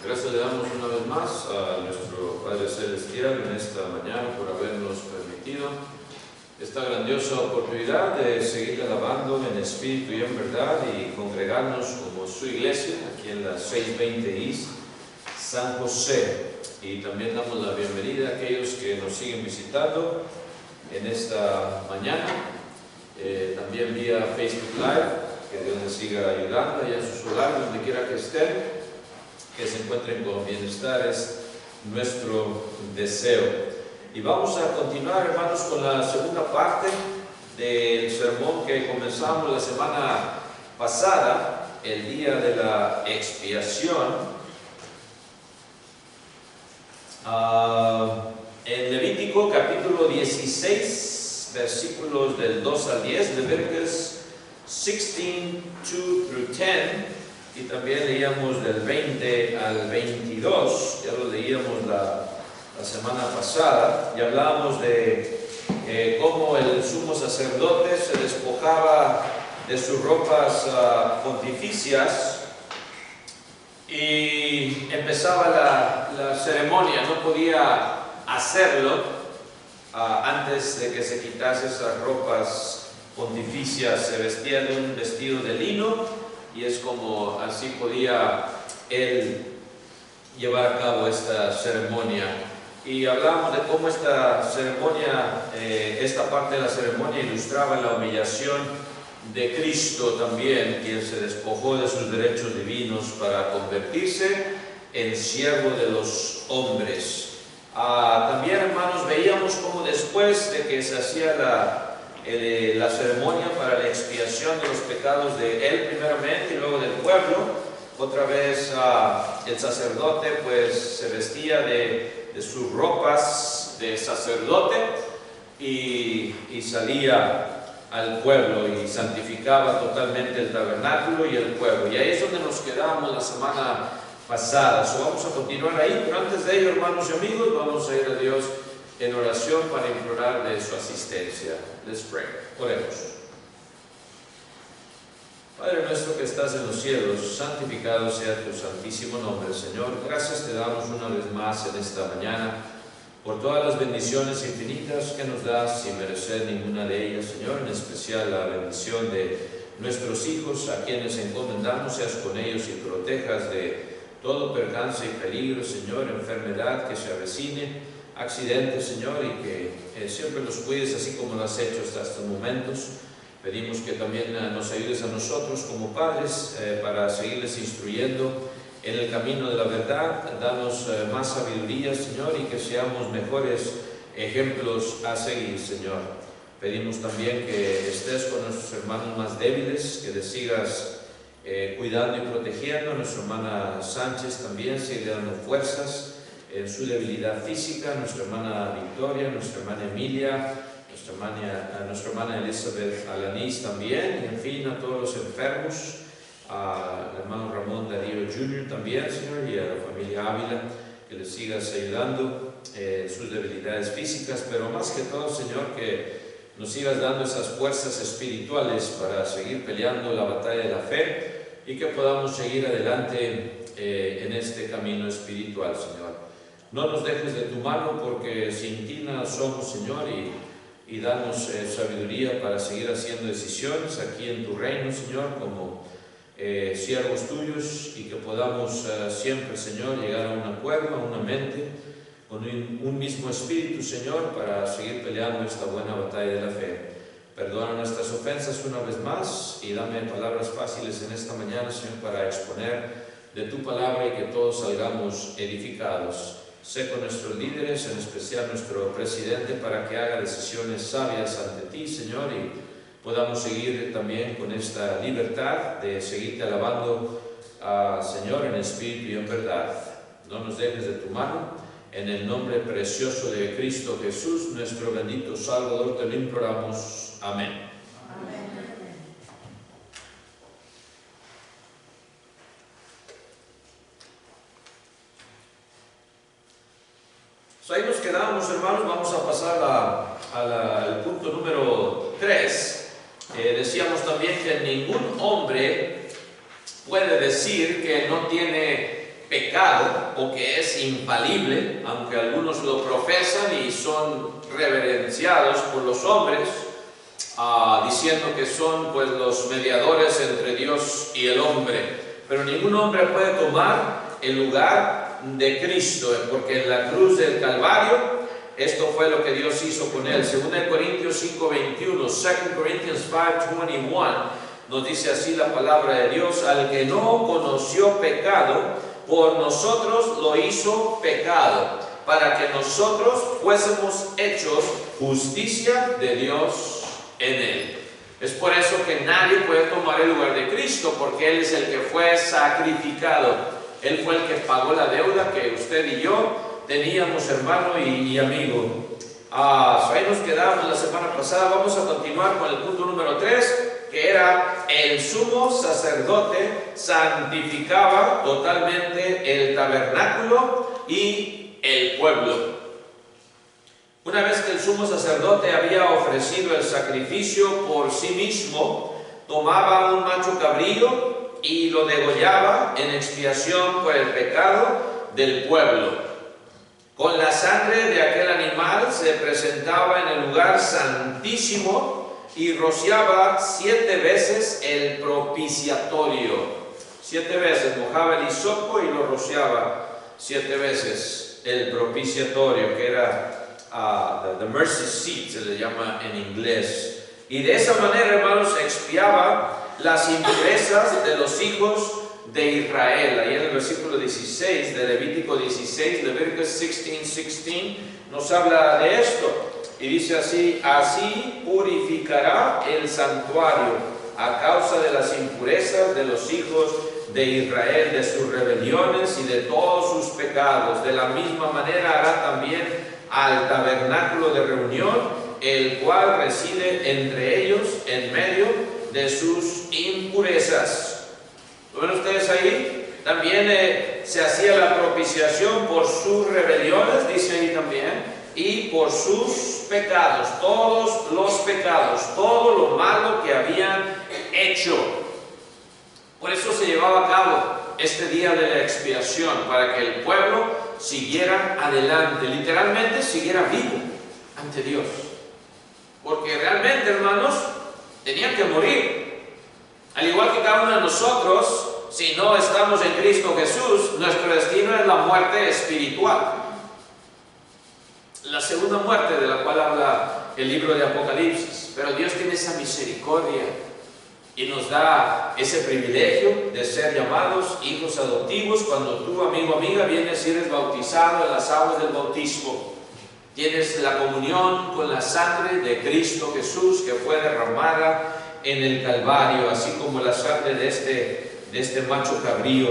Gracias le damos una vez más a nuestro Padre Celestial en esta mañana por habernos permitido esta grandiosa oportunidad de seguir alabando en espíritu y en verdad y congregarnos como su iglesia aquí en la 620 East San José. Y también damos la bienvenida a aquellos que nos siguen visitando en esta mañana, también vía Facebook Live, que Dios les siga ayudando allá en sus hogares, donde quiera que estén, que se encuentren con bienestar, es nuestro deseo. Y vamos a continuar, hermanos, con la segunda parte del sermón que comenzamos la semana pasada, el día de la expiación. En Levítico capítulo 16, versículos del 2 al 10, Leviticus 16, 2 through 10, y también leíamos del 20 al 22, ya lo leíamos la semana pasada, y hablábamos de cómo el sumo sacerdote se despojaba de sus ropas pontificias y empezaba la ceremonia. No podía hacerlo antes de que se quitase esas ropas pontificias. Se vestía de un vestido de lino y es como así podía él llevar a cabo esta ceremonia. Y hablamos de cómo esta ceremonia, esta parte de la ceremonia ilustraba la humillación de Cristo también, quien se despojó de sus derechos divinos para convertirse en siervo de los hombres. También, hermanos, veíamos cómo después de que se hacía la ceremonia para la expiación de los pecados de él primeramente y luego del pueblo, otra vez el sacerdote pues se vestía de sus ropas de sacerdote y salía al pueblo y santificaba totalmente el tabernáculo y el pueblo. Y ahí es donde nos quedamos la semana pasada. Vamos a continuar ahí, pero antes de ello, hermanos y amigos, vamos a ir a Dios en oración para implorar de su asistencia. Let's pray. Oremos. Padre nuestro que estás en los cielos, santificado sea tu santísimo nombre, Señor. Gracias te damos una vez más en esta mañana por todas las bendiciones infinitas que nos das sin merecer ninguna de ellas, Señor, en especial la bendición de nuestros hijos, a quienes encomendamos, seas con ellos y protejas de todo percance y peligro, Señor, enfermedad que se avecine, accidentes, Señor, y que siempre los cuides así como lo has hecho hasta estos momentos. Pedimos que también nos ayudes a nosotros como padres para seguirles instruyendo en el camino de la verdad. Danos más sabiduría, Señor, y que seamos mejores ejemplos a seguir, Señor. Pedimos también que estés con nuestros hermanos más débiles, que les sigas cuidando y protegiendo. A nuestra hermana Sánchez también sigue dando fuerzas en su debilidad física, a nuestra hermana Victoria, a nuestra hermana Emilia, a nuestra hermana Elizabeth Alanis también, y en fin a todos los enfermos, al hermano Ramón Darío Jr. también, Señor, y a la familia Ávila, que les sigas ayudando en sus debilidades físicas, pero más que todo, Señor, que nos sigas dando esas fuerzas espirituales para seguir peleando la batalla de la fe y que podamos seguir adelante en este camino espiritual, Señor. No nos dejes de tu mano, porque sin ti nada somos, Señor, y danos sabiduría para seguir haciendo decisiones aquí en tu reino, Señor, como siervos tuyos, y que podamos siempre, Señor, llegar a un acuerdo, a una mente, con un mismo espíritu, Señor, para seguir peleando esta buena batalla de la fe. Perdona nuestras ofensas una vez más y dame palabras fáciles en esta mañana, Señor, para exponer de tu palabra y que todos salgamos edificados. Sé con nuestros líderes, en especial nuestro presidente, para que haga decisiones sabias ante ti, Señor, y podamos seguir también con esta libertad de seguirte alabando, Señor, en espíritu y en verdad. No nos dejes de tu mano. En el nombre precioso de Cristo Jesús, nuestro bendito Salvador, te lo imploramos. Amén. Pues ahí nos quedamos, hermanos. Vamos a pasar al punto número 3. Decíamos también que ningún hombre puede decir que no tiene pecado o que es infalible, aunque algunos lo profesan y son reverenciados por los hombres, diciendo que son pues los mediadores entre Dios y el hombre. Pero ningún hombre puede tomar el lugar de Cristo, porque en la cruz del Calvario esto fue lo que Dios hizo con él. 2 Corintios 5:21, 2 Corinthians 5:21, nos dice así la palabra de Dios: al que no conoció pecado, por nosotros lo hizo pecado, para que nosotros fuésemos hechos justicia de Dios en él. Es por eso que nadie puede tomar el lugar de Cristo, porque Él es el que fue sacrificado. Él fue el que pagó la deuda que usted y yo teníamos, hermano y amigo. Ahí nos quedamos la semana pasada. Vamos a continuar con el punto número 3, que era: el sumo sacerdote santificaba totalmente el tabernáculo y el pueblo. Una vez que el sumo sacerdote había ofrecido el sacrificio por sí mismo, tomaba un macho cabrío y lo degollaba en expiación por el pecado del pueblo. Con la sangre de aquel animal se presentaba en el lugar santísimo y rociaba 7 veces el propiciatorio. 7 veces mojaba el hisopo y lo rociaba 7 veces el propiciatorio, que era the mercy seat, se le llama en inglés. Y de esa manera, hermanos, expiaba las impurezas de los hijos de Israel. Ahí en el versículo 16 de Levítico 16, Leviticus 16:16, nos habla de esto. Y dice así: así purificará el santuario a causa de las impurezas de los hijos de Israel, de sus rebeliones y de todos sus pecados. De la misma manera hará también al tabernáculo de reunión, el cual reside entre ellos en medio de sus impurezas. ¿Lo ven ustedes ahí? También se hacía la propiciación por sus rebeliones, dice ahí también, y por sus pecados, todos los pecados, todo lo malo que habían hecho. Por eso se llevaba a cabo este día de la expiación, para que el pueblo siguiera adelante, literalmente siguiera vivo ante Dios. Porque realmente, hermanos, tenían que morir. Al igual que cada uno de nosotros, si no estamos en Cristo Jesús, nuestro destino es la muerte espiritual. La segunda muerte de la cual habla el libro de Apocalipsis. Pero Dios tiene esa misericordia y nos da ese privilegio de ser llamados hijos adoptivos cuando tú, amigo, amiga, vienes y eres bautizado en las aguas del bautismo. Tienes la comunión con la sangre de Cristo Jesús, que fue derramada en el Calvario, así como la sangre de este macho cabrío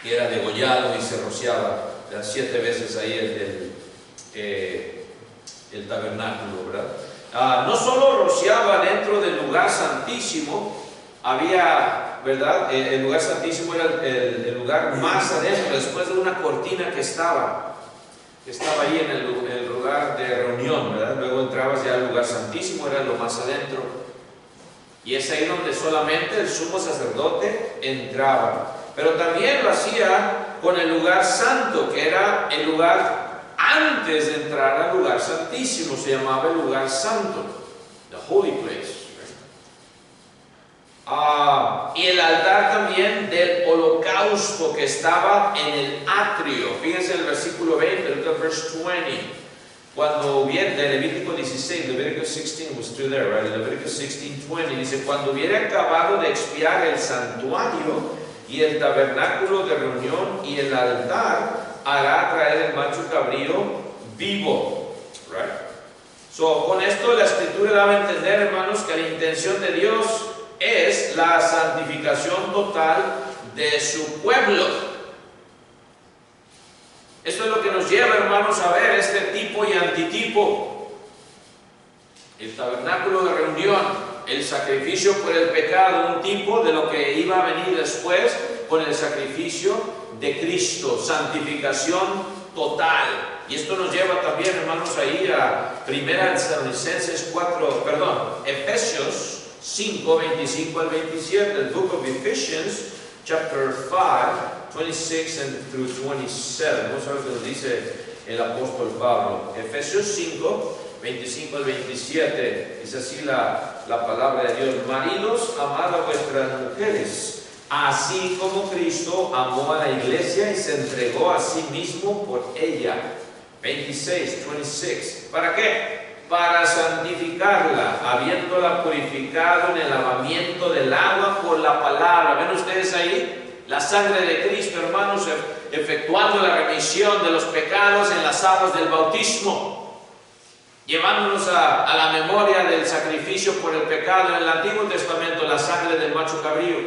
que era degollado y se rociaba 7 veces ahí el tabernáculo, ¿verdad? No solo rociaba dentro del lugar santísimo, había, ¿verdad? El lugar santísimo era el lugar más adentro, después de una cortina que estaba ahí en el lugar de reunión, ¿verdad? Luego entrabas ya al lugar santísimo, era lo más adentro. Y es ahí donde solamente el sumo sacerdote entraba. Pero también lo hacía con el lugar santo, que era el lugar antes de entrar al lugar santísimo. Se llamaba el lugar santo, the holy place. Y el altar también del holocausto que estaba en el atrio. Fíjense el versículo 20, look at verse 20. Cuando hubiera, de Levítico 16, Leviticus 16 was still there, right? Leviticus 16:20 dice: cuando hubiera acabado de expiar el santuario y el tabernáculo de reunión y el altar, hará traer el macho cabrío vivo, right? So, con esto la escritura daba a entender, hermanos, que la intención de Dios es la santificación total de su pueblo. Esto es lo que nos lleva, hermanos, a ver este tipo y antitipo. El tabernáculo de reunión, el sacrificio por el pecado, un tipo de lo que iba a venir después con el sacrificio de Cristo, santificación total. Y esto nos lleva también, hermanos, ahí a Efesios 5, 25 al 27, el book of Ephesians, chapter 5, 26 and through 27. Vamos a ver lo que nos dice el apóstol Pablo. Efesios 5, 25 al 27, dice así la palabra de Dios: maridos, amad a vuestras mujeres, así como Cristo amó a la iglesia y se entregó a sí mismo por ella. 26. ¿Para qué? Para santificarla, habiéndola purificado en el lavamiento del agua por la palabra. ¿Ven ustedes ahí? La sangre de Cristo, hermanos, efectuando la remisión de los pecados en las aguas del bautismo, llevándonos a la memoria del sacrificio por el pecado en el Antiguo Testamento, la sangre del macho cabrío.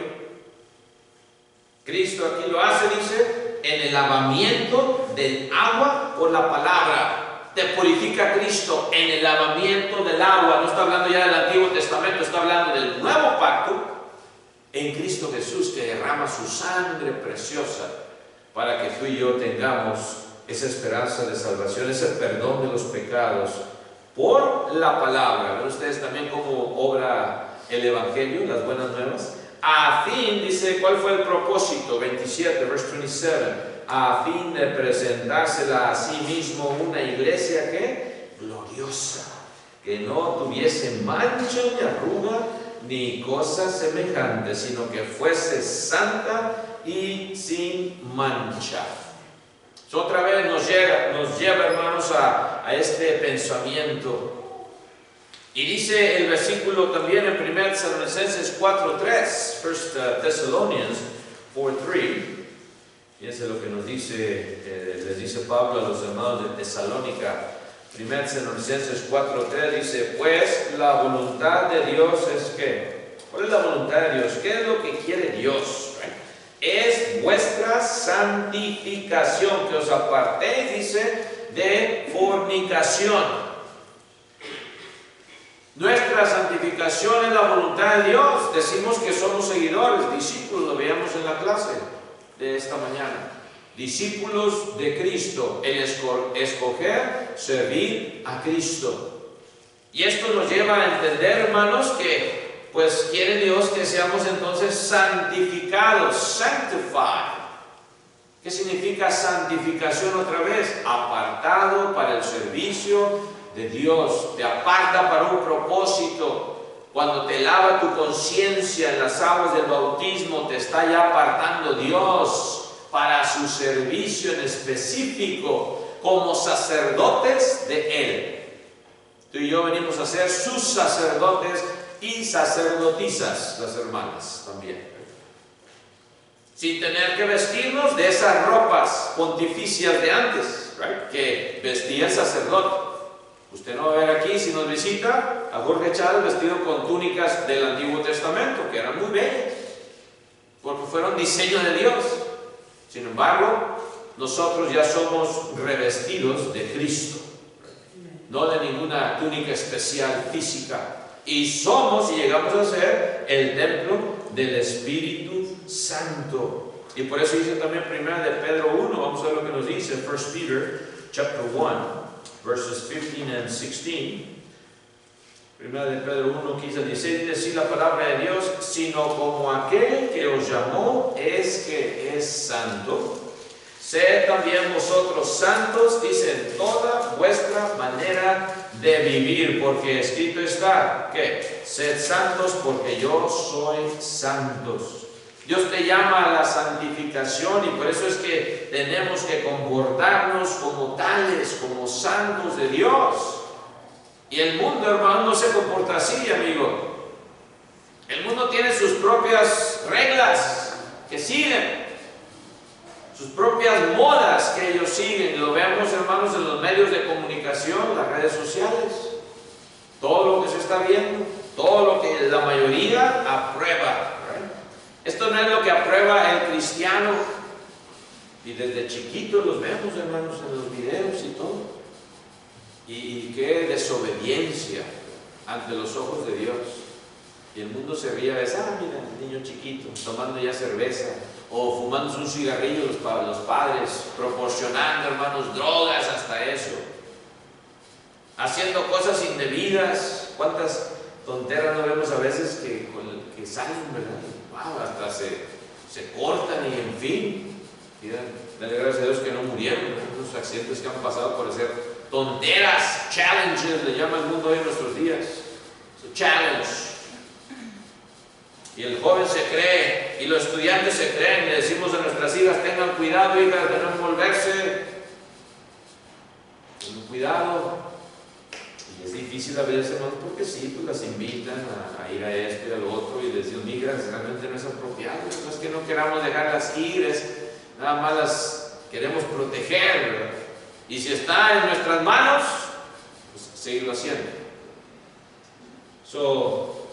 Cristo aquí lo hace, dice, en el lavamiento del agua por la palabra. Te purifica Cristo en el lavamiento del agua. No está hablando ya del Antiguo Testamento, está hablando del nuevo pacto en Cristo Jesús, que derrama su sangre preciosa para que tú y yo tengamos esa esperanza de salvación, ese perdón de los pecados por la palabra. ¿Ven ustedes también cómo obra el Evangelio, las buenas nuevas? A fin, dice, ¿cuál fue el propósito? 27, verse 27. A fin de presentársela a sí mismo una iglesia que gloriosa, que no tuviese mancha ni arruga ni cosa semejante, sino que fuese santa y sin mancha. Otra vez nos lleva, hermanos, a este pensamiento. Y dice el versículo también en 1 Tesalonicenses 4:3, 1 Thessalonians 4:3. Fíjense lo que nos dice, les dice Pablo a los hermanos de Tesalónica. 1 Tesalonicenses 4:3 dice: pues la voluntad de Dios es que, ¿cuál es la voluntad de Dios? ¿Qué es lo que quiere Dios? Es vuestra santificación, que os apartéis, dice, de fornicación. Nuestra santificación es la voluntad de Dios. Decimos que somos seguidores, discípulos, lo veíamos en la clase de esta mañana. Discípulos de Cristo, el escoger, servir a Cristo. Y esto nos lleva a entender, hermanos, que pues quiere Dios que seamos entonces santificados, sanctified. ¿Qué significa santificación otra vez? Apartado para el servicio de Dios. Te aparta para un propósito. Cuando te lava tu conciencia en las aguas del bautismo, te está ya apartando Dios para su servicio en específico, como sacerdotes de Él. Tú y yo venimos a ser sus sacerdotes y sacerdotisas, las hermanas también, sin tener que vestirnos de esas ropas pontificias de antes, right, que vestía el sacerdote. Usted no va a ver aquí, si nos visita, a Jorge Chávez vestido con túnicas del Antiguo Testamento, que eran muy bellas, porque fueron diseño de Dios. Sin embargo, nosotros ya somos revestidos de Cristo, no de ninguna túnica especial física. Y somos y llegamos a ser el templo del Espíritu Santo. Y por eso dice también 1 de Pedro 1, vamos a ver lo que nos dice, 1 Peter chapter 1, verses 15 and 16. 1 de Pedro 1, 15 al 16, dice así la palabra de Dios: sino como aquel que os llamó es que es santo, sed también vosotros santos, dice, en toda vuestra manera de vivir, porque escrito está, que sed santos porque yo soy santos. Dios te llama a la santificación y por eso es que tenemos que comportarnos como tales, como santos de Dios. Y el mundo, hermano, no se comporta así, amigo. El mundo tiene sus propias reglas que siguen, sus propias modas que ellos siguen. Lo vemos, hermanos, en los medios de comunicación, las redes sociales. Todo lo que se está viendo, todo lo que la mayoría aprueba. Esto no es lo que aprueba el cristiano. Y desde chiquitos los vemos, hermanos, en los videos y todo. Y qué desobediencia ante los ojos de Dios. Y el mundo se ríe a veces, mira, el niño chiquito, tomando ya cerveza, o fumándose un cigarrillo los padres, proporcionando, hermanos, drogas, hasta eso. Haciendo cosas indebidas. ¿Cuántas tonteras no vemos a veces que salen, verdad? Wow, hasta se cortan y en fin. Dale gracias a Dios que no murieron, ¿no? Los accidentes que han pasado por hacer tonteras, challenges, le llama el mundo hoy en nuestros días. Es un challenge. Y el joven se cree, y los estudiantes se creen, le decimos a nuestras hijas, tengan cuidado, hijas, de no envolverse. Tengan cuidado. Y es difícil a veces, hermanos, porque sí, pues las invitan a ir a esto y al otro, y les digo, migras, realmente no es apropiado. No es que no queramos dejarlas ir, nada más las queremos proteger, ¿verdad? Y si está en nuestras manos, pues seguirlo haciendo.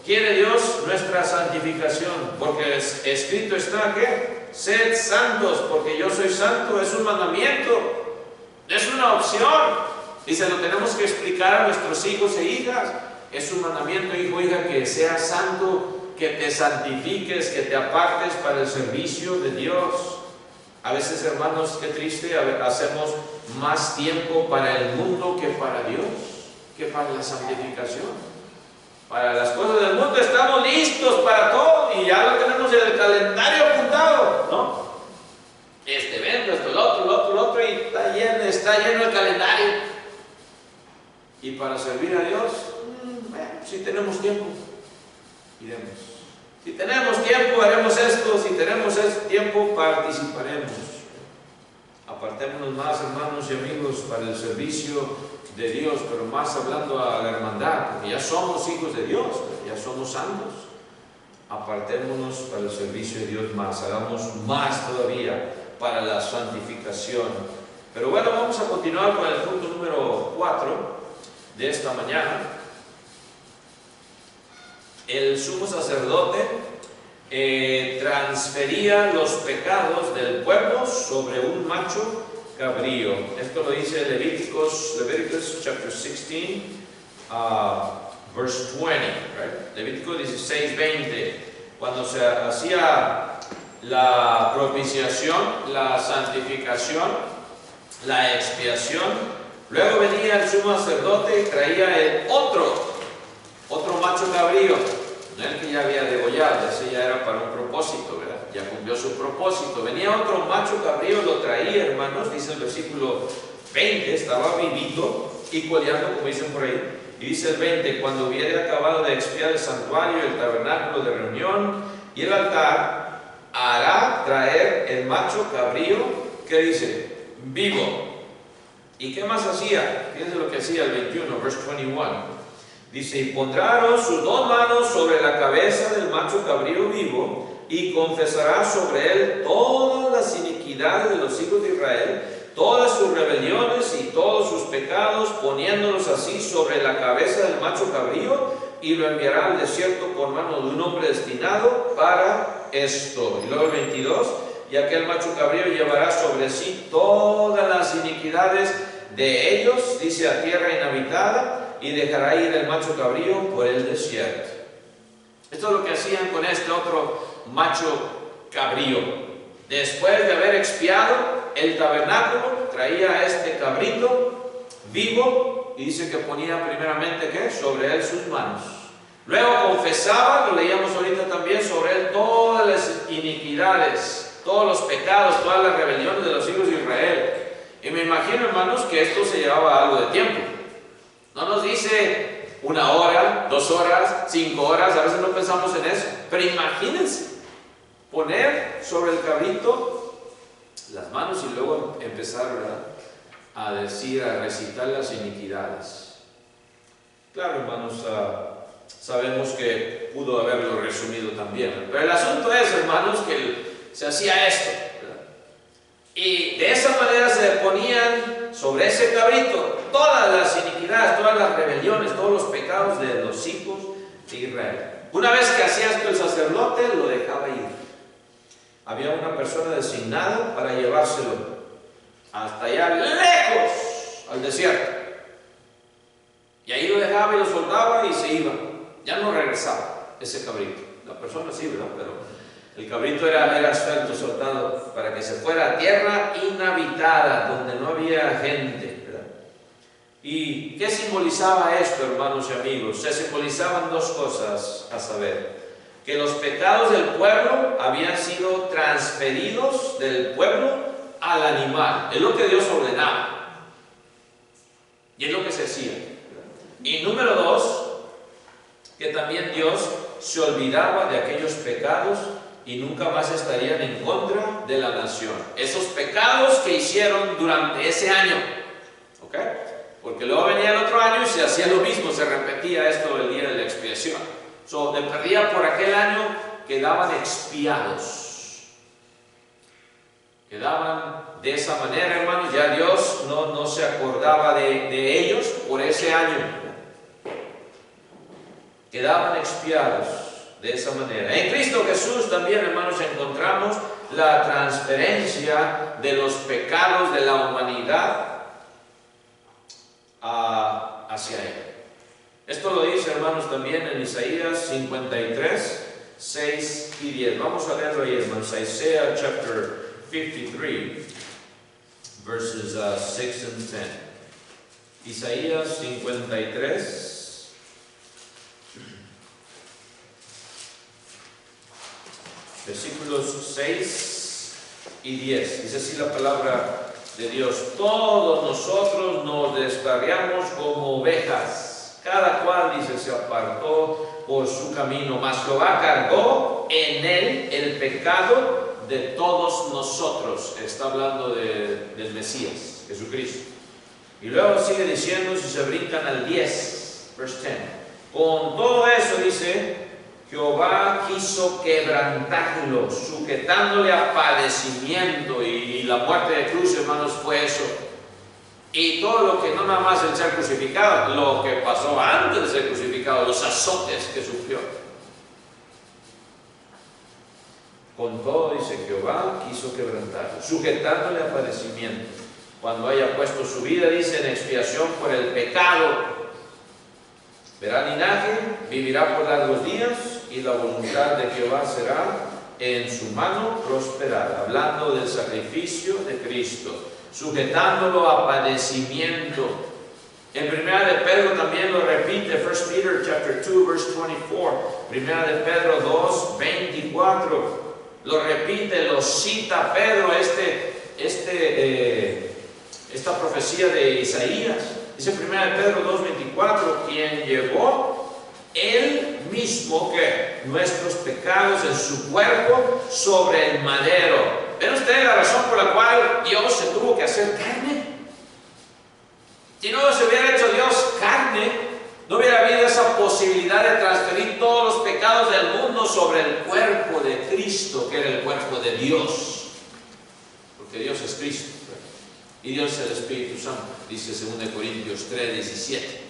Quiere Dios nuestra santificación, porque escrito está que sed santos, porque yo soy santo. Es un mandamiento, es una opción, y se lo tenemos que explicar a nuestros hijos e hijas. Es un mandamiento, hijo, hija, que seas santo, que te santifiques, que te apartes para el servicio de Dios. A veces, hermanos, qué triste, hacemos más tiempo para el mundo que para Dios, que para la santificación. Para las cosas del mundo estamos listos para todo y ya lo tenemos en el calendario apuntado, ¿no? Este evento, esto, el otro, y está lleno el calendario. Y para servir a Dios, bueno, si tenemos tiempo, iremos. Si tenemos tiempo, haremos esto. Si tenemos tiempo, participaremos. Apartémonos más, hermanos y amigos, para el servicio de Dios, pero más hablando a la hermandad, porque ya somos hijos de Dios, ya somos santos. Apartémonos para el servicio de Dios más, hagamos más todavía para la santificación. Pero bueno, vamos a continuar con el punto número 4 de esta mañana. El sumo sacerdote transfería los pecados del pueblo sobre un macho cabrío. Esto lo dice Levíticos chapter 16, verse 20, right? Levítico 16, 20. Cuando se hacía la propiciación, la santificación, la expiación, luego venía el sumo sacerdote y traía el otro macho cabrío, no el que ya había degollado, ese ya era para un propósito, ¿verdad? Ya cumplió su propósito. Venía otro macho cabrío, lo traía, hermanos, dice el versículo 20, estaba vivito y coleando, como dicen por ahí. Y dice el 20, cuando hubiera acabado de expiar el santuario, el tabernáculo de reunión y el altar, hará traer el macho cabrío, ¿qué dice? Vivo. ¿Y qué más hacía? Fíjense lo que hacía el 21, verse 21. Dice, y pondrá sus dos manos sobre la cabeza del macho cabrío vivo, y confesará sobre él todas las iniquidades de los hijos de Israel, todas sus rebeliones y todos sus pecados, poniéndolos así sobre la cabeza del macho cabrío, y lo enviará al desierto por mano de un hombre destinado para esto. Y luego el 22, y aquel macho cabrío llevará sobre sí todas las iniquidades de ellos, dice, a tierra inhabitada, y dejará ir el macho cabrío por el desierto. Esto es lo que hacían con este otro macho cabrío. Después de haber expiado el tabernáculo, traía a este cabrito vivo y dice que ponía primeramente ¿qué? Sobre él sus manos. Luego confesaba, lo leíamos ahorita también, sobre él todas las iniquidades, todos los pecados, todas las rebeliones de los hijos de Israel. Y me imagino, hermanos, que esto se llevaba algo de tiempo. No nos dice 1 hora, 2 horas, 5 horas, a veces no pensamos en eso. Pero imagínense, poner sobre el cabrito las manos y luego empezar, ¿verdad?, a decir, a recitar las iniquidades. Claro, hermanos, sabemos que pudo haberlo resumido también. Pero el asunto es, hermanos, que se hacía esto, ¿verdad? Y de esa manera se ponían sobre ese cabrito todas las iniquidades, todas las rebeliones, todos los pecados de los hijos de Israel. Una vez que hacía esto el sacerdote, lo dejaba ir. Había una persona designada para llevárselo hasta allá lejos, al desierto. Y ahí lo dejaba y lo soltaba y se iba. Ya no regresaba. ese cabrito. La persona sí, ¿verdad? Pero el cabrito era suelto, soltado, para que se fuera a tierra inhabitada, donde no había gente, ¿verdad? ¿Y qué simbolizaba esto, hermanos y amigos? Se simbolizaban dos cosas, a saber, que los pecados del pueblo habían sido transferidos del pueblo al animal. Es lo que Dios ordenaba. Y es lo que se hacía. Y número dos, que también Dios se olvidaba de aquellos pecados y nunca más estarían en contra de la nación. Esos pecados que hicieron durante ese año. ¿Ok? Porque luego venía el otro año y se hacía lo mismo, se repetía esto el día de la expiación. De perdida por aquel año quedaban expiados. Quedaban de esa manera, hermanos. Ya Dios no se acordaba de ellos por ese año. Quedaban expiados de esa manera. En Cristo Jesús también, hermanos, encontramos la transferencia de los pecados de la humanidad hacia Él. Esto lo dice, hermanos, también en Isaías 53, 6 y 10. Vamos a leerlo ahí, hermanos. Isaiah chapter 53, verses 6 and 10. Isaías 53, versículos 6 y 10. Dice así la palabra de Dios: todos nosotros nos descarriamos como ovejas, cada cual, dice, se apartó por su camino, mas Jehová cargó en él el pecado de todos nosotros. Está hablando del Mesías, Jesucristo. Y luego sigue diciendo, si se brincan al 10, verse 10, con todo eso, dice, Jehová quiso quebrantarlo, sujetándole a padecimiento, y la muerte de cruz, hermanos, fue eso. Y todo lo que, no nada más el ser crucificado, lo que pasó antes de ser crucificado, los azotes que sufrió. Con todo, dice, Jehová quiso quebrantarlo, sujetándole a padecimiento, cuando haya puesto su vida, dice, en expiación por el pecado. Verá linaje, vivirá por largos días, y la voluntad de Jehová será en su mano prosperada. Hablando del sacrificio de Cristo, sujetándolo a padecimiento. En Primera de Pedro también lo repite, 1 Peter chapter 2, verse 24. Primera de Pedro 2, 24. Lo repite, lo cita Pedro, esta profecía de Isaías. Dice 1 Pedro 2, 24, quien llevó él mismo que nuestros pecados en su cuerpo sobre el madero. ¿Ven ustedes la razón por la cual Dios se tuvo que hacer carne? Si no se hubiera hecho Dios carne, no hubiera habido esa posibilidad de transferir todos los pecados del mundo sobre el cuerpo de Cristo, que era el cuerpo de Dios. Porque Dios es Cristo, y Dios es el Espíritu Santo, dice 2 Corintios 3, 17.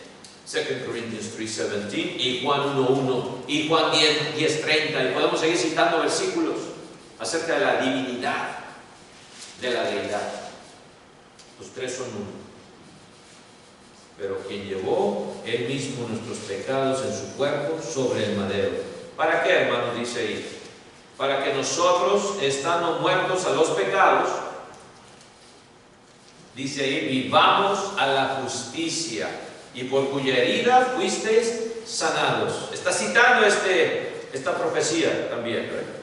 2 Corinthians 3:17 y Juan 1:1 y Juan 10:30, y podemos seguir citando versículos acerca de la divinidad, de la deidad. Los tres son uno. Pero quien llevó él mismo nuestros pecados en su cuerpo sobre el madero. ¿Para qué, hermanos? Dice ahí. Para que nosotros, estando muertos a los pecados, dice ahí, vivamos a la justicia, y por cuya herida fuisteis sanados. Está citando esta profecía también, ¿verdad?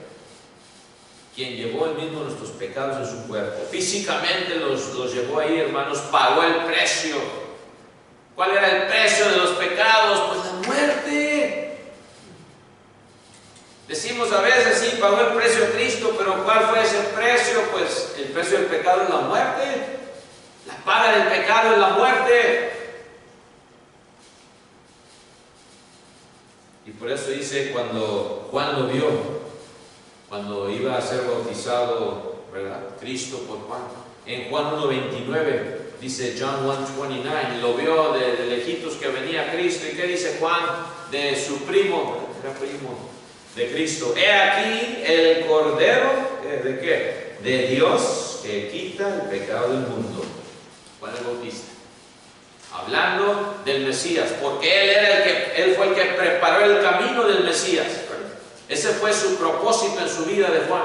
Quien llevó él mismo nuestros pecados en su cuerpo. Físicamente los llevó ahí, hermanos, pagó el precio. ¿Cuál era el precio de los pecados? Pues la muerte. Decimos a veces, sí, pagó el precio de Cristo, pero ¿cuál fue ese precio? Pues el precio del pecado es la muerte. La paga del pecado es la muerte. Y por eso dice, cuando Juan lo vio, cuando iba a ser bautizado, ¿verdad?, Cristo por Juan, en Juan 1:29, dice John 1:29, lo vio de lejitos que venía Cristo. ¿Y qué dice Juan de su primo? Era primo de Cristo. He aquí el Cordero, ¿de qué? De Dios, que quita el pecado del mundo. Juan el Bautista. hablando del Mesías, porque él fue el que preparó el camino del Mesías. Ese fue su propósito en su vida de Juan.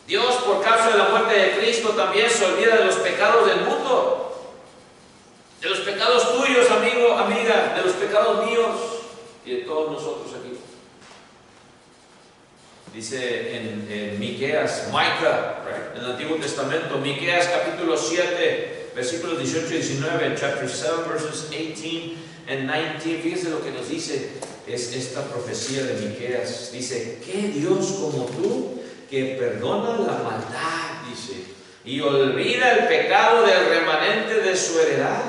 Dios, por causa de la muerte de Cristo, también se olvida de los pecados del mundo, de los pecados tuyos, amigo, amiga, de los pecados míos y de todos nosotros aquí. Dice en Miqueas, Micah, en el Antiguo Testamento, Miqueas capítulo 7, versículos 18 y 19, chapter 7, verses 18 and 19. Fíjense lo que nos dice es esta profecía de Miqueas. Dice, ¿qué Dios como tú, que perdona la maldad, dice, y olvida el pecado del remanente de su heredad?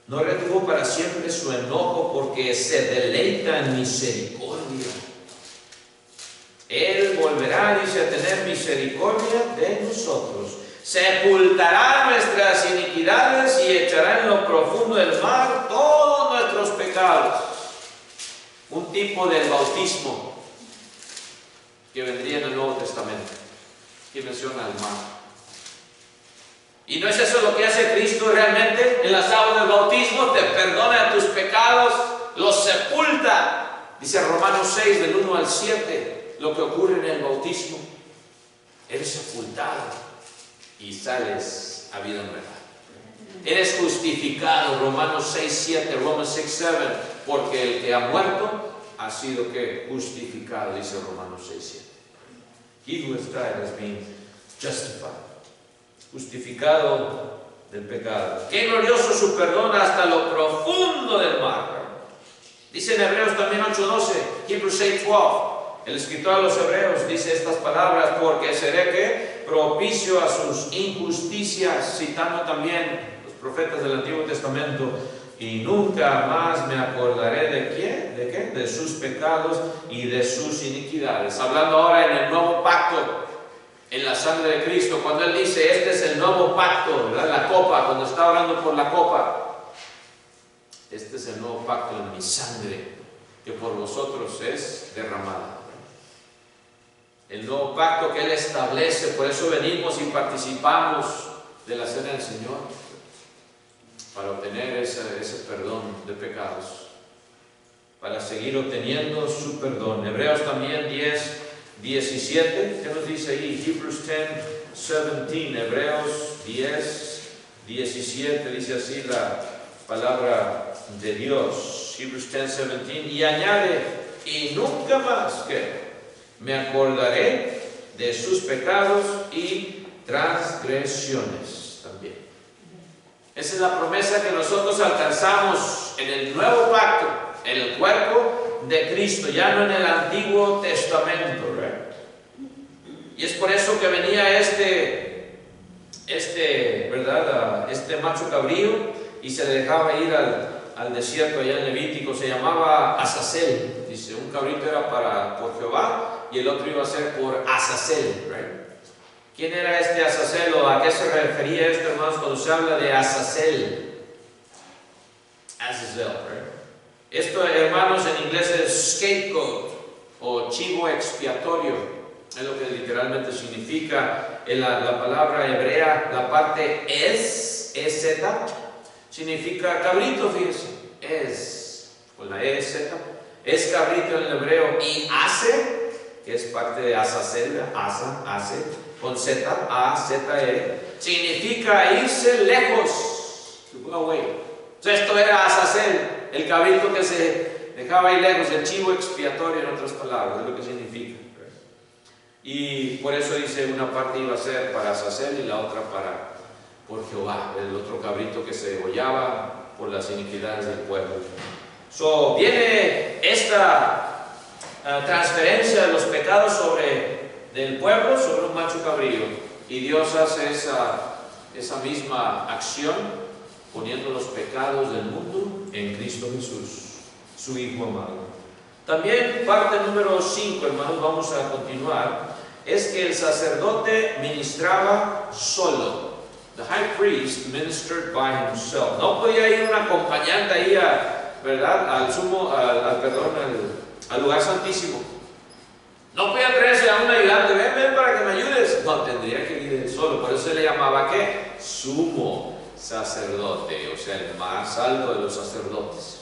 No retuvo para siempre su enojo, porque se deleita en misericordia. Él volverá, dice, a tener misericordia de nosotros. Sepultará nuestras iniquidades y echará en lo profundo del mar todos nuestros pecados. Un tipo del bautismo que vendría en el Nuevo Testamento, que menciona el mar. ¿Y no es eso lo que hace Cristo realmente? En las aguas del bautismo te perdona tus pecados, los sepulta. Dice Romanos 6, del 1 al 7, lo que ocurre en el bautismo. Eres sepultado y sales a vida nueva. Eres justificado, Romanos 6, 7, Romans 6, 7, porque el que ha muerto ha sido que justificado, dice Romanos 6, 7. He who has died has been justified. Justificado del pecado. Qué glorioso su perdón hasta lo profundo del mar. Dice en Hebreos también 8:12, Hebrews 8:12. El escritor a los Hebreos dice estas palabras, porque seré que propicio a sus injusticias, citando también los profetas del Antiguo Testamento, y nunca más me acordaré de quién, de qué, de sus pecados y de sus iniquidades. Hablando ahora en el nuevo pacto, en la sangre de Cristo, cuando Él dice, este es el nuevo pacto, ¿verdad? La copa, cuando está orando por la copa, este es el nuevo pacto en mi sangre, que por vosotros es derramada. El nuevo pacto que Él establece, por eso venimos y participamos de la cena del Señor, para obtener ese perdón de pecados, para seguir obteniendo su perdón. Hebreos también 10, 17, ¿qué nos dice ahí? Hebrews 10, 17, Hebreos 10, 17, dice así la palabra de Dios. Hebrews 10, 17, y añade, y nunca más, ¿qué? Me acordaré de sus pecados y transgresiones también. Esa es la promesa que nosotros alcanzamos en el nuevo pacto, en el cuerpo de Cristo, ya no en el Antiguo Testamento, ¿verdad? Y es por eso que venía ¿verdad? Este macho cabrío y se le dejaba ir al desierto allá en Levítico. Se llamaba Azazel. Dice, un cabrito era por Jehová y el otro iba a ser por Azazel, ¿right? ¿Quién era este Azazel o a qué se refería esto, hermanos, cuando se habla de Azazel? Azazel, ¿right? Esto, hermanos, en inglés es scapegoat o chivo expiatorio. Es lo que literalmente significa en la palabra hebrea. La parte es significa cabrito, fíjense. Es, con la EZ, es cabrito en el hebreo. Y ase, que es parte de Azazel, ase, con Z, A-Z-E, significa irse lejos. To go away. Entonces esto era Azazel, el cabrito que se dejaba ir lejos, el chivo expiatorio, en otras palabras, es lo que significa. Y por eso dice, una parte iba a ser para Azazel y la otra por Jehová, el otro cabrito que se degollaba por las iniquidades del pueblo. Viene esta transferencia de los pecados del pueblo sobre un macho cabrío, y Dios hace esa misma acción poniendo los pecados del mundo en Cristo Jesús, su Hijo amado. También parte número 5, hermanos, vamos a continuar, es que el sacerdote ministraba solo. The high priest ministered by himself. No podía ir un acompañante ahí, ¿verdad? Al lugar santísimo. No podía traerse a un ayudante, ven para que me ayudes. No, tendría que ir él solo. Por eso se le llamaba, ¿qué? Sumo sacerdote, o sea, el más alto de los sacerdotes.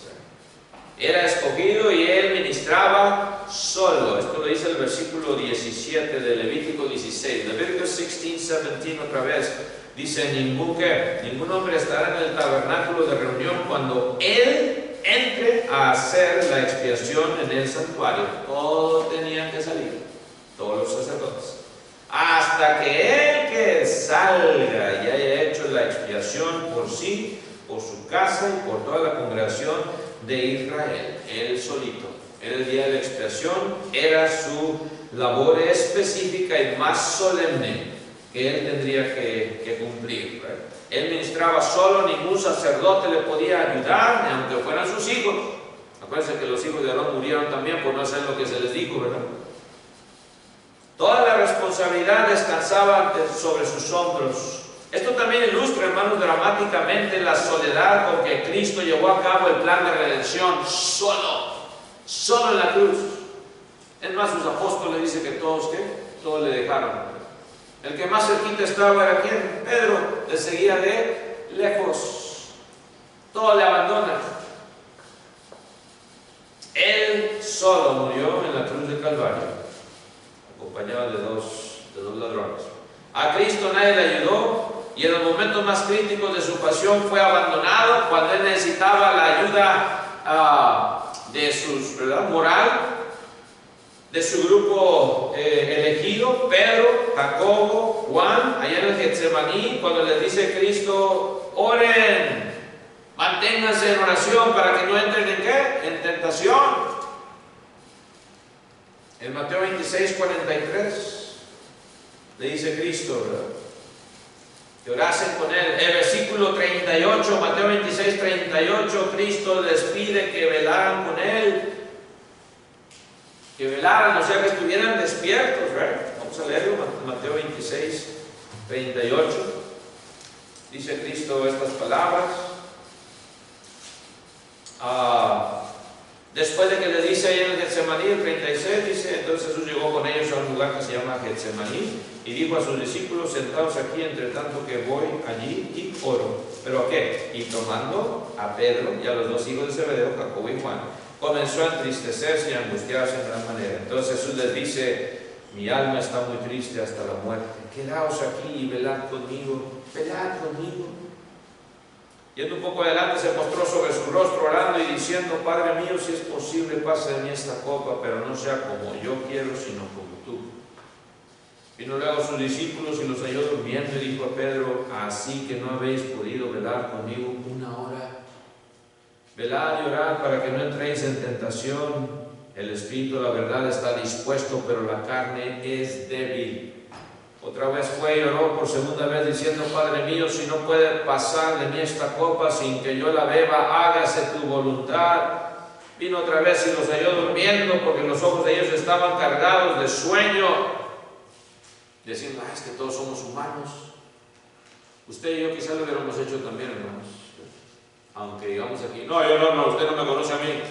Era escogido y él ministraba solo. Esto lo dice el versículo 17 de Levítico 16. Levítico 16, 17 otra vez. Dice, ningún hombre estará en el tabernáculo de reunión cuando él entre a hacer la expiación en el santuario. Todos tenían que salir, todos los sacerdotes, hasta que el que salga y haya hecho la expiación por sí, por su casa y por toda la congregación de Israel. Él solito. Era el día de la expiación, era su labor específica y más solemne que él tendría que cumplir. Él ministraba solo, ningún sacerdote le podía ayudar, ni aunque fueran sus hijos. Acuérdense que los hijos de Aarón murieron también por no hacer lo que se les dijo, ¿verdad? Toda la responsabilidad descansaba sobre sus hombros. Esto también ilustra, hermanos, dramáticamente la soledad con que Cristo llevó a cabo el plan de redención solo en la cruz. Es más, sus apóstoles dicen que todos le dejaron. El que más cerquita estaba era ¿quién? Pedro, le seguía de lejos. Todos le abandonan. Él solo murió en la cruz de Calvario, acompañado de dos ladrones. A Cristo nadie le ayudó. Y en los momentos más críticos de su pasión fue abandonado cuando él necesitaba la ayuda de su moral, de su grupo elegido, Pedro, Jacobo, Juan, allá en el Getsemaní, cuando les dice Cristo, oren, manténganse en oración para que no entren en ¿qué? En tentación. En Mateo 26, 43, le dice Cristo, ¿verdad?, que orasen con él. El versículo 38, Mateo 26, 38, Cristo les pide que velaran con él, que velaran, o sea, que estuvieran despiertos, ¿verdad? Vamos a leerlo, Mateo 26, 38. Dice Cristo estas palabras. Después de que le dice ahí en el Getsemaní, el 36, dice, entonces Jesús llegó con ellos a un lugar que se llama Getsemaní y dijo a sus discípulos, sentados aquí entre tanto que voy allí y oro. ¿Pero a qué? Y tomando a Pedro y a los dos hijos de Zebedeo, Jacobo y Juan, comenzó a entristecerse y a angustiarse en gran manera. Entonces Jesús les dice, mi alma está muy triste hasta la muerte. Quedaos aquí y velad conmigo, velad conmigo. Yendo un poco adelante, se postró sobre su rostro orando y diciendo, Padre mío, si es posible, pase de mí esta copa, pero no sea como yo quiero, sino como tú. Vino luego a sus discípulos y los halló durmiendo y dijo a Pedro, así que no habéis podido velar conmigo una hora. Velad y orad para que no entréis en tentación. El espíritu, la verdad, está dispuesto, pero la carne es débil. Otra vez fue y oró por segunda vez diciendo, Padre mío, si no puede pasar de mí esta copa sin que yo la beba, hágase tu voluntad. Vino otra vez y los halló durmiendo porque los ojos de ellos estaban cargados de sueño. Diciendo, es que todos somos humanos. Usted y yo quizás lo hubiéramos hecho también, hermanos. Aunque digamos aquí, no, yo no, usted no me conoce a mí.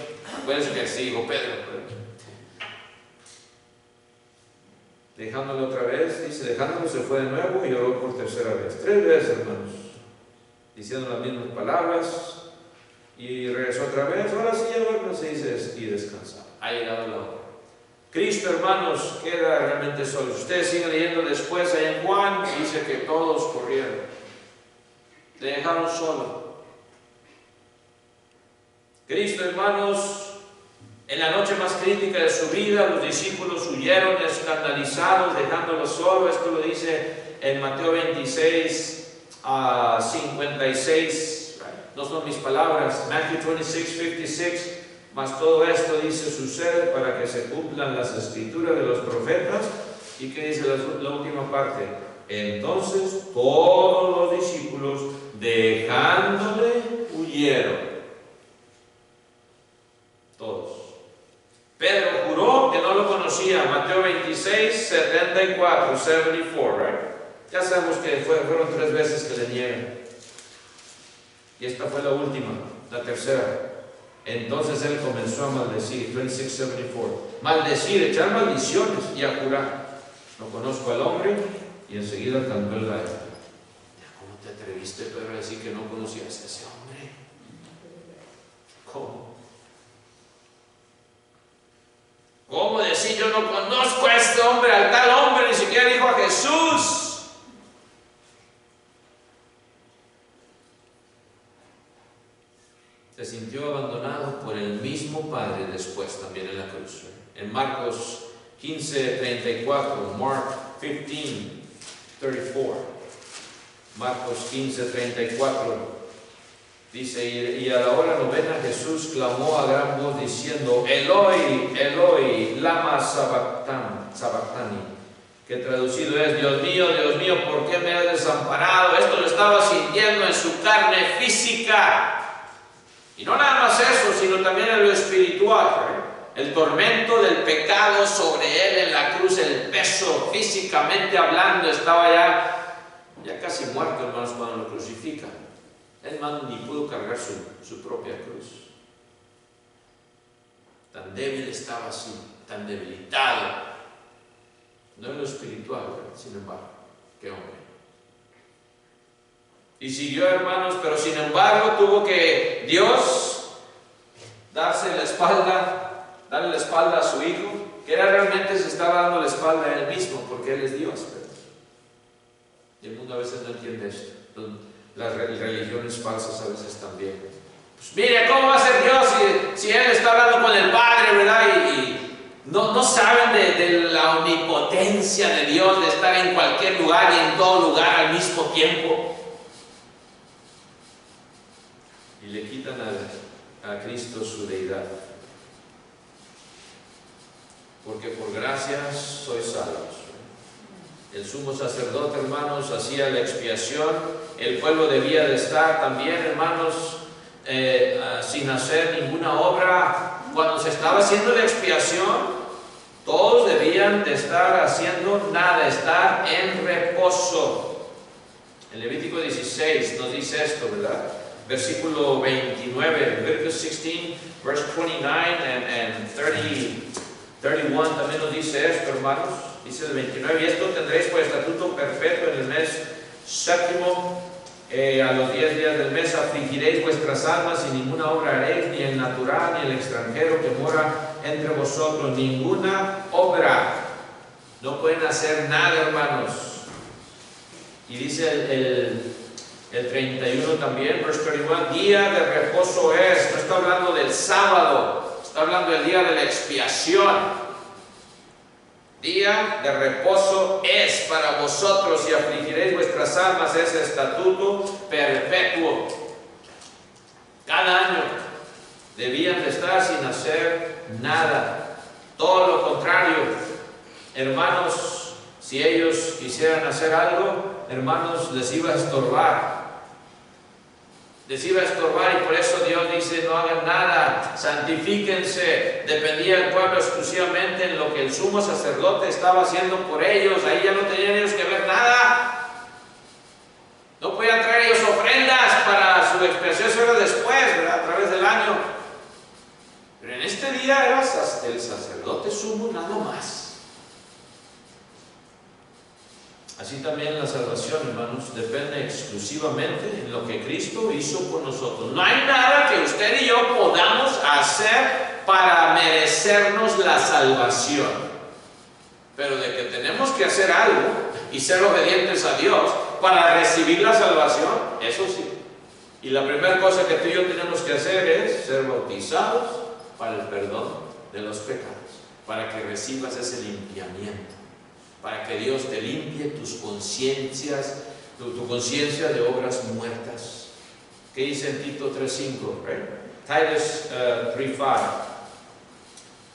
Acuérdense que sí, dijo Pedro. Dejándolo otra vez, dice, dejándolo se fue de nuevo y oró por tercera vez. 3 veces, hermanos, diciendo las mismas palabras. Y regresó otra vez, ahora sí ya duérmase y descansa. Ha llegado la hora. Cristo, hermanos, queda realmente solo. Ustedes siguen leyendo después, ahí en Juan, dice que todos corrieron. Le dejaron solo. Cristo, hermanos, en la noche más crítica de su vida, los discípulos huyeron escandalizados, dejándolo solo. Esto lo dice en Mateo 26, 56. No son mis palabras. Matthew 26, 56. Mas todo esto, dice, sucede para que se cumplan las escrituras de los profetas. ¿Y qué dice la última parte? Entonces todos los discípulos, dejándole, huyeron. Todos. Pedro juró que no lo conocía. Mateo 26, 74, 74, right? Ya sabemos que fueron 3 veces que le niegan. Y esta fue la última, la tercera. Entonces él comenzó a maldecir, 26:74, maldecir, echar maldiciones y a jurar. No conozco al hombre, y enseguida cantó el gallo. ¿Cómo ¿Te atreviste, Pedro, a decir que no conocías a ese hombre? ¿Cómo? ¿Cómo decir yo no conozco a este hombre, al tal hombre? Ni siquiera dijo a Jesús. Se sintió abandonado por el mismo Padre después también en la cruz. En Marcos 15:34, Mark 15:34, Marcos 15:34, dice, y a la hora novena Jesús clamó a gran voz diciendo, Eloi, Eloi, lama sabactani, que traducido es, Dios mío, ¿por qué me has desamparado? Esto lo estaba sintiendo en su carne física. Y no nada más eso, sino también en lo espiritual. El tormento del pecado sobre él en la cruz, el peso físicamente hablando, estaba ya casi muerto, hermanos, cuando lo crucifican. Es más, ni pudo cargar su propia cruz. Tan débil estaba así, tan debilitado. No en lo espiritual, sin embargo, qué hombre. Y siguió, hermanos, pero sin embargo tuvo que Dios darle la espalda a su hijo, que era realmente se estaba dando la espalda a él mismo, porque él es Dios, ¿verdad? Y el mundo a veces no entiende esto. Las religiones falsas a veces también. Pues mire, ¿cómo va a ser Dios si él está hablando con el Padre, verdad? Y no saben de la omnipotencia de Dios, de estar en cualquier lugar y en todo lugar al mismo tiempo. Y le quitan a Cristo su deidad. Porque por gracias sois salvos. El sumo sacerdote, hermanos, hacía la expiación. El pueblo debía de estar también, hermanos, sin hacer ninguna obra. Cuando se estaba haciendo la expiación, todos debían de estar haciendo nada, estar en reposo. En Levítico 16 nos dice esto, ¿verdad? Versículo 29, Leviticus 16, verse 29 and 31 también nos dice esto, hermanos. Dice el 29, y esto tendréis por estatuto perpetuo en el mes séptimo, a los 10 días del mes afligiréis vuestras almas y ninguna obra haréis, ni el natural ni el extranjero que mora entre vosotros, ninguna obra. No pueden hacer nada, hermanos. Y dice el 31 también, verse 31, día de reposo es. No está hablando del sábado, está hablando del día de la expiación. Día de reposo es para vosotros y afligiréis vuestras almas, ese estatuto perpetuo. Cada año debían de estar sin hacer nada. Todo lo contrario, hermanos, si ellos quisieran hacer algo, hermanos, les iba a estorbar. Les iba a estorbar y por eso Dios dice no hagan nada, santifíquense. Dependía el pueblo exclusivamente en lo que el sumo sacerdote estaba haciendo por ellos. Ahí ya no tenían ellos que ver nada. No podían traer ellos ofrendas para su expiación, eso era después, ¿verdad? A través del año. Pero en este día era el sacerdote sumo nada más. Así también la salvación, hermanos, depende exclusivamente en lo que Cristo hizo por nosotros. No hay nada que usted y yo podamos hacer para merecernos la salvación. Pero de que tenemos que hacer algo y ser obedientes a Dios para recibir la salvación, eso sí. Y la primera cosa que tú y yo tenemos que hacer es ser bautizados para el perdón de los pecados, para que recibas ese limpiamiento. Para que Dios te limpie tus conciencias, tu conciencia de obras muertas. ¿Qué dice en Tito 3:5? Titus 3:5.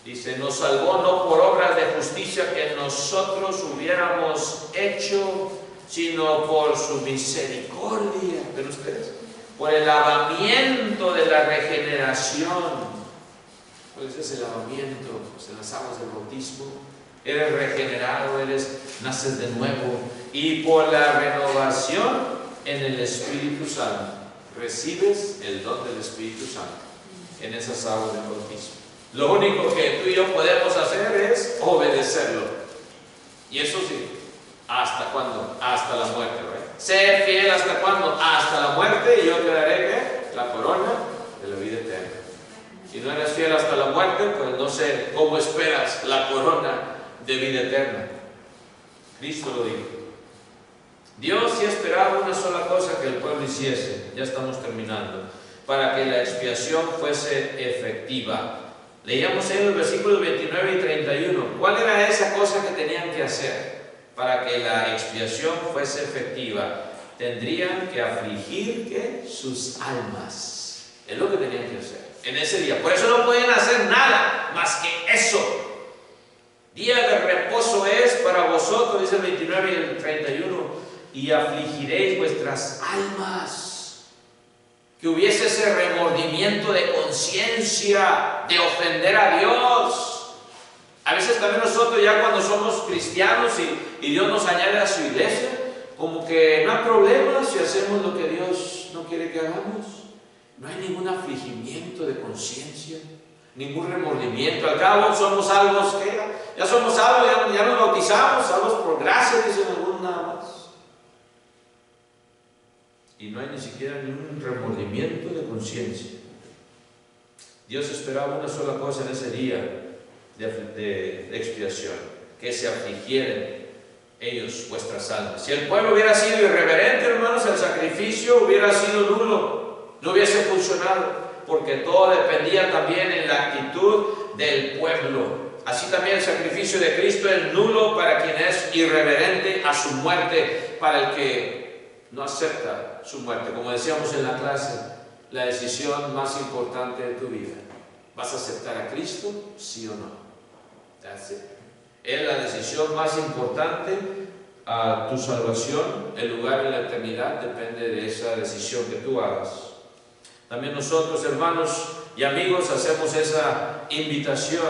Dice, nos salvó no por obras de justicia que nosotros hubiéramos hecho, sino por su misericordia. ¿Ven ustedes? Por el lavamiento de la regeneración. ¿Cuál es ese lavamiento? Pues en las aguas del bautismo. Eres regenerado, naces de nuevo, y por la renovación en el Espíritu Santo recibes el don del Espíritu Santo en esas aguas del bautismo. Lo único que tú y yo podemos hacer es obedecerlo, y eso sí, ¿hasta cuándo? Hasta la muerte, ¿verdad? Sé fiel hasta cuándo, hasta la muerte, y yo te daré ¿qué? La corona de la vida eterna. Si no eres fiel hasta la muerte, pues no sé cómo esperas la corona de vida eterna. Cristo lo dijo. Dios sí esperaba una sola cosa que el pueblo hiciese, ya estamos terminando, para que la expiación fuese efectiva. Leíamos en los versículos 29 y 31. ¿Cuál era esa cosa que tenían que hacer para que la expiación fuese efectiva? Tendrían que afligir ¿qué? Sus almas. Es lo que tenían que hacer en ese día. Por eso no podían hacer nada más que eso. Día de reposo es para vosotros, dice el 29 y el 31, y afligiréis vuestras almas. Que hubiese ese remordimiento de conciencia, de ofender a Dios. A veces también nosotros ya cuando somos cristianos y Dios nos añade a su iglesia, como que no hay problema si hacemos lo que Dios no quiere que hagamos. No hay ningún afligimiento de conciencia, ningún remordimiento. Al cabo somos salvos, ¿qué? Ya somos salvos, ya nos bautizamos, salvos por gracia, dicen algunos nada más. Y no hay ni siquiera ningún remordimiento de conciencia. Dios esperaba una sola cosa en ese día de expiación, que se afligieran ellos vuestras almas. Si el pueblo hubiera sido irreverente, hermanos, el sacrificio hubiera sido nulo, no hubiese funcionado, porque todo dependía también en la actitud del pueblo. Así también el sacrificio de Cristo es nulo para quien es irreverente a su muerte, para el que no acepta su muerte. Como decíamos en la clase, la decisión más importante de tu vida. ¿Vas a aceptar a Cristo? ¿Sí o no? That's it. Es la decisión más importante a tu salvación. El lugar en la eternidad depende de esa decisión que tú hagas. También nosotros, hermanos y amigos, hacemos esa invitación.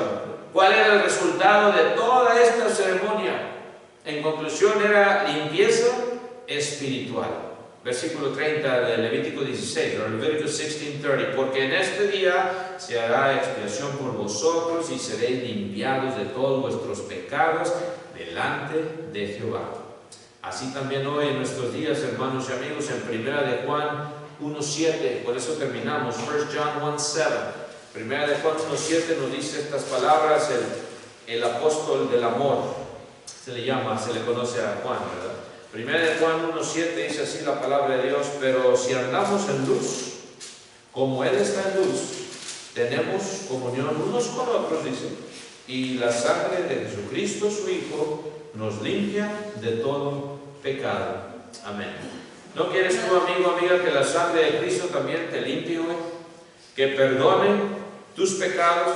¿Cuál era el resultado de toda esta ceremonia? En conclusión, era limpieza espiritual. Versículo 30 de Levítico 16, Levítico 16:30, porque en este día se hará expiación por vosotros y seréis limpiados de todos vuestros pecados delante de Jehová. Así también hoy en nuestros días, hermanos y amigos, en Primera de Juan 1:7, por eso terminamos, 1 John 1:7. Primera de Juan 1:7 nos dice estas palabras, el apóstol del amor, se le conoce a Juan, ¿verdad? Primera de Juan 1:7 dice así la palabra de Dios: pero si andamos en luz, como Él está en luz, tenemos comunión unos con otros, dice, y la sangre de Jesucristo, su Hijo, nos limpia de todo pecado. Amén. ¿No quieres tú, amigo, amiga, que la sangre de Cristo también te limpie hoy? Que perdone tus pecados,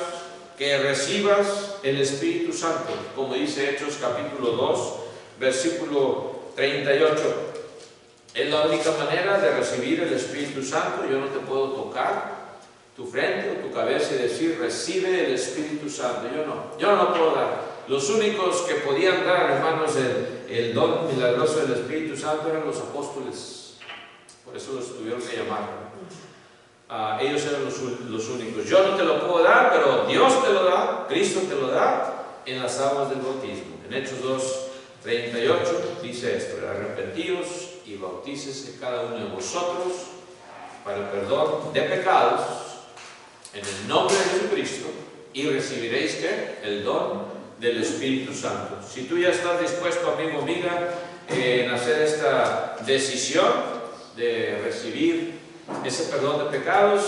que recibas el Espíritu Santo, como dice Hechos capítulo 2, versículo 38. Es la única manera de recibir el Espíritu Santo. Yo no te puedo tocar tu frente o tu cabeza y decir, recibe el Espíritu Santo. Yo no lo puedo dar. Los únicos que podían dar, hermanos, el don milagroso del Espíritu Santo eran los apóstoles. Por eso los tuvieron que llamar. Ellos eran los únicos. Yo no te lo puedo dar, pero Dios te lo da, Cristo te lo da en las aguas del bautismo. En Hechos 2:38 dice esto: arrepentíos y bautícese cada uno de vosotros para el perdón de pecados en el nombre de Jesucristo y recibiréis ¿qué? El don del Espíritu Santo. Si tú ya estás dispuesto, amigo, amiga, en hacer esta decisión de recibir ese perdón de pecados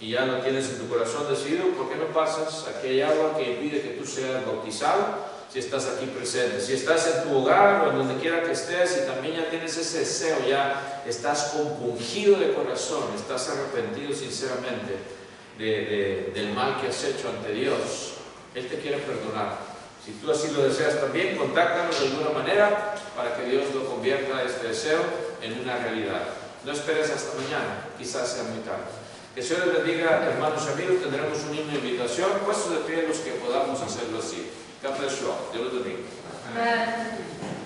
y ya lo tienes en tu corazón decidido, ¿por qué no pasas? Aquí hay agua que impide que tú seas bautizado. Si estás aquí presente, si estás en tu hogar o en donde quiera que estés y también ya tienes ese deseo, ya estás compungido de corazón, estás arrepentido sinceramente del mal que has hecho ante Dios, Él te quiere perdonar. Si tú así lo deseas también, contáctanos de alguna manera para que Dios lo convierta este deseo en una realidad. No esperes hasta mañana, quizás sea muy tarde. Que el Señor les bendiga, hermanos y amigos. Tendremos un himno de invitación, puestos de pie los que podamos hacerlo así. God bless you all. Dios los bendiga. Amén.